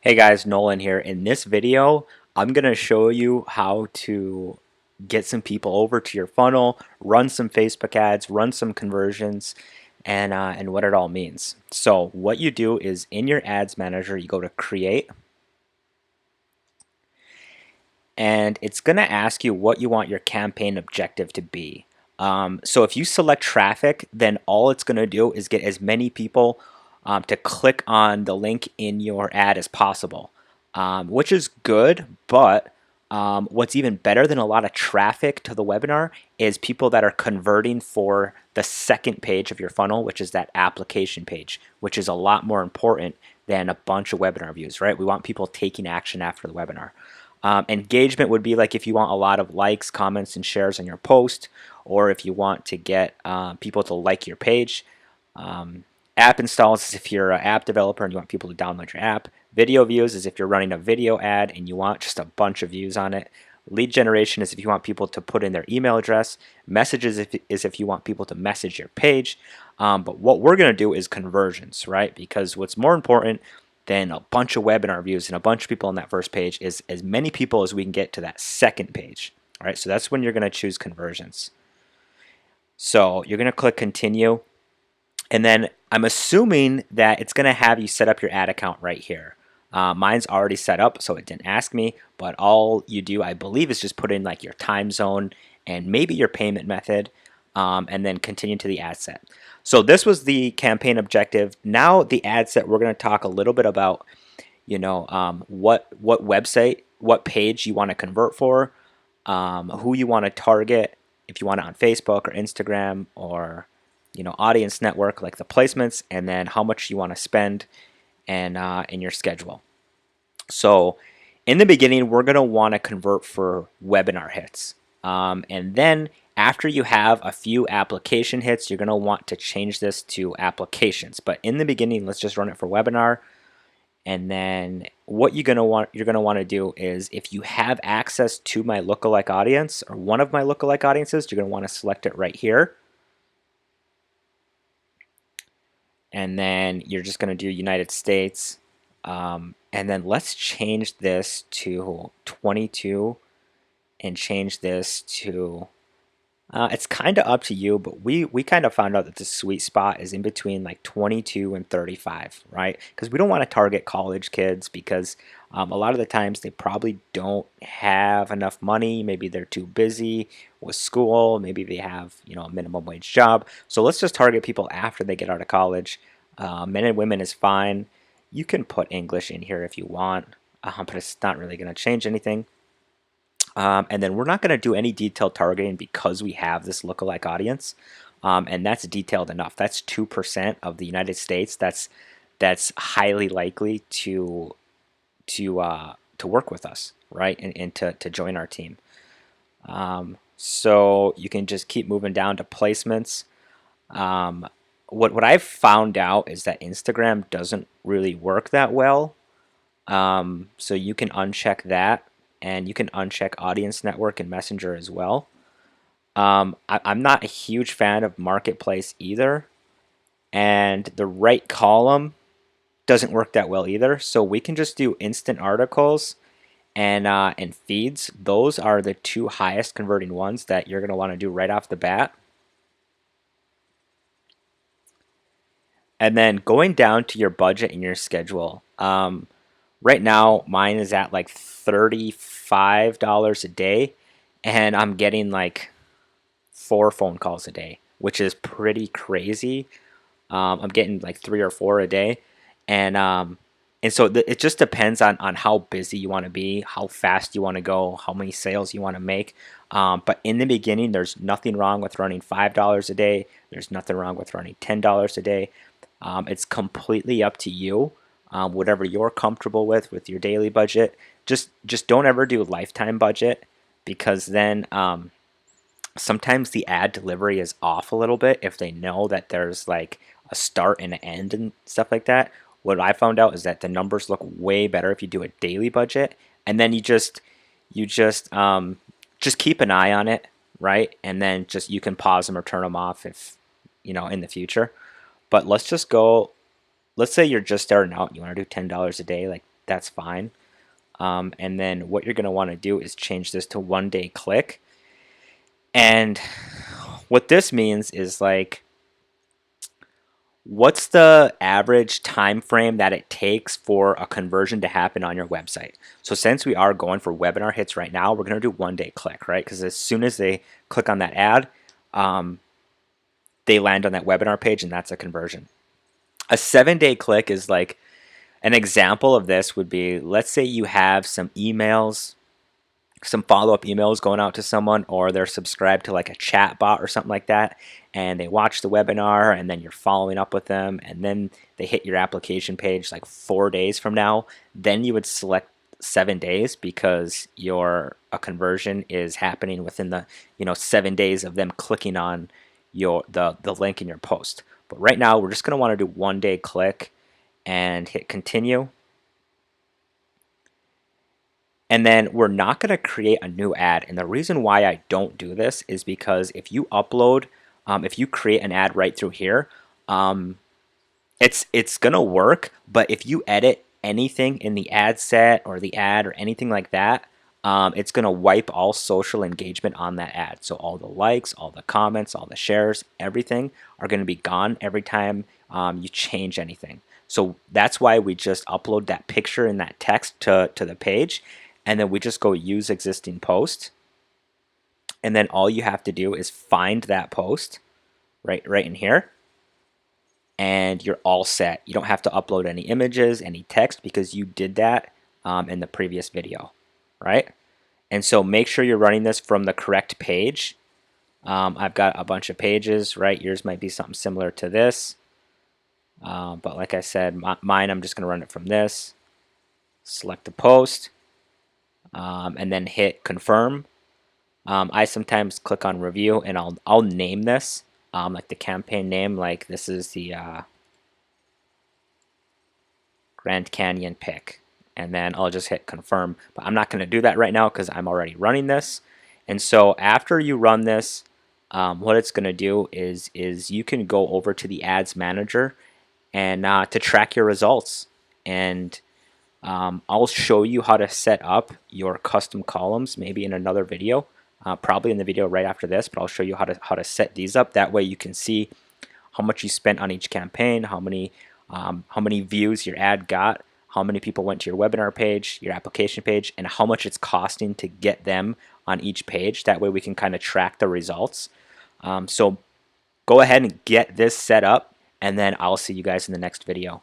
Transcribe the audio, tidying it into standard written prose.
Hey guys, Nolan here. In this video, I'm going to show you how to get some people over to your funnel, run some Facebook ads, run some conversions, and what it all means. So what you do is in your ads manager, you go to create, and it's going to ask you what you want your campaign objective to be. So if you select traffic, then all it's going to do is get as many people to click on the link in your ad as possible, which is good. But what's even better than a lot of traffic to the webinar is people that are converting for the second page of your funnel, which is that application page, which is a lot more important than a bunch of webinar views, right? We want people taking action after the webinar. Engagement would be like if you want a lot of likes, comments, and shares on your post, or if you want to get people to like your page. App installs is if you're an app developer and you want people to download your app. Video views is if you're running a video ad and you want just a bunch of views on it. Lead generation is if you want people to put in their email address. Messages is if you want people to message your page. But what we're going to do is conversions, right? Because what's more important than a bunch of webinar views and a bunch of people on that first page is as many people as we can get to that second page. All right, so that's when you're going to choose conversions. So you're going to click continue. And then I'm assuming that it's going to have you set up your ad account right here. Mine's already set up, so it didn't ask me. But all you do, I believe, is just put in like your time zone and maybe your payment method, and then continue to the ad set. So this was the campaign objective. Now the ad set, we're going to talk a little bit about, what website, what page you want to convert for, who you want to target, if you want it on Facebook or Instagram or audience network, like the placements, and then how much you want to spend and in your schedule. So in the beginning, we're going to want to convert for webinar hits. And then after you have a few application hits, you're going to want to change this to applications. But in the beginning, let's just run it for webinar. And then what you're going to want to do is if you have access to my lookalike audience or one of my lookalike audiences, you're going to want to select it right here. And then you're just going to do United States. And then let's change this to 22 and change this to, it's kind of up to you, but we kind of found out that the sweet spot is in between like 22 and 35, right? Because we don't want to target college kids because a lot of the times they probably don't have enough money. Maybe they're too busy with school. Maybe they have, a minimum wage job. So let's just target people after they get out of college. Men and women is fine. You can put English in here if you want, but it's not really going to change anything. And then we're not going to do any detailed targeting because we have this lookalike audience, and that's detailed enough. That's 2% of the United States. That's highly likely to work with us, right, and to join our team. So you can just keep moving down to placements. What I've found out is that Instagram doesn't really work that well. So you can uncheck that, and you can uncheck audience network and messenger as well. I'm not a huge fan of marketplace either, and the right column doesn't work that well either. So we can just do instant articles and feeds. Those are the two highest converting ones that you're going to want to do right off the bat. And then going down to your budget and your schedule. Right now, mine is at like $35 a day, and I'm getting like 4 phone calls a day, which is pretty crazy. I'm getting like 3 or 4 a day, and so it just depends on how busy you want to be, how fast you want to go, how many sales you want to make. But in the beginning, there's nothing wrong with running $5 a day. There's nothing wrong with running $10 a day. It's completely up to you. Whatever you're comfortable with your daily budget. Just don't ever do lifetime budget, because then sometimes the ad delivery is off a little bit if they know that there's like a start and an end and stuff like that. What I found out is that the numbers look way better if you do a daily budget, and then you just keep an eye on it, right? And then just you can pause them or turn them off if in the future. But let's just go. Let's say you're just starting out and you want to do $10 a day. Like that's fine. And then what you're going to want to do is change this to 1 day click. And what this means is like, what's the average time frame that it takes for a conversion to happen on your website? So since we are going for webinar hits right now, we're going to do 1 day click, right? Because as soon as they click on that ad, they land on that webinar page, and that's a conversion. A 7 day click is like, an example of this would be, let's say you have some emails, some follow-up emails going out to someone, or they're subscribed to like a chat bot or something like that, and they watch the webinar, and then you're following up with them, and then they hit your application page like 4 days from now. Then you would select 7 days, because a conversion is happening within the 7 days of them clicking on the link in your post. But right now we're just going to want to do 1 day click and hit continue. And then we're not going to create a new ad. And the reason why I don't do this is because if you upload, if you create an ad right through here, it's going to work. But if you edit anything in the ad set or the ad or anything like that, it's going to wipe all social engagement on that ad. So all the likes, all the comments, all the shares, everything are going to be gone every time you change anything. So that's why we just upload that picture and that text to the page, and then we just go use existing post. And then all you have to do is find that post right in here, and you're all set. You don't have to upload any images, any text, because you did that in the previous video, right? And so make sure you're running this from the correct page. I've got a bunch of pages, right? Yours might be something similar to this. But like I said, mine, I'm just going to run it from this. Select the post, and then hit confirm. I sometimes click on review, and I'll name this like the campaign name, like this is the Grand Canyon pick, and then I'll just hit confirm. But I'm not going to do that right now because I'm already running this. And so after you run this, what it's going to do is you can go over to the ads manager and to track your results. And I'll show you how to set up your custom columns maybe in another video, probably in the video right after this, but I'll show you how to set these up. That way you can see how much you spent on each campaign, how many views your ad got, how many people went to your webinar page, your application page, and how much it's costing to get them on each page. That way we can kind of track the results. So go ahead and get this set up, and then I'll see you guys in the next video.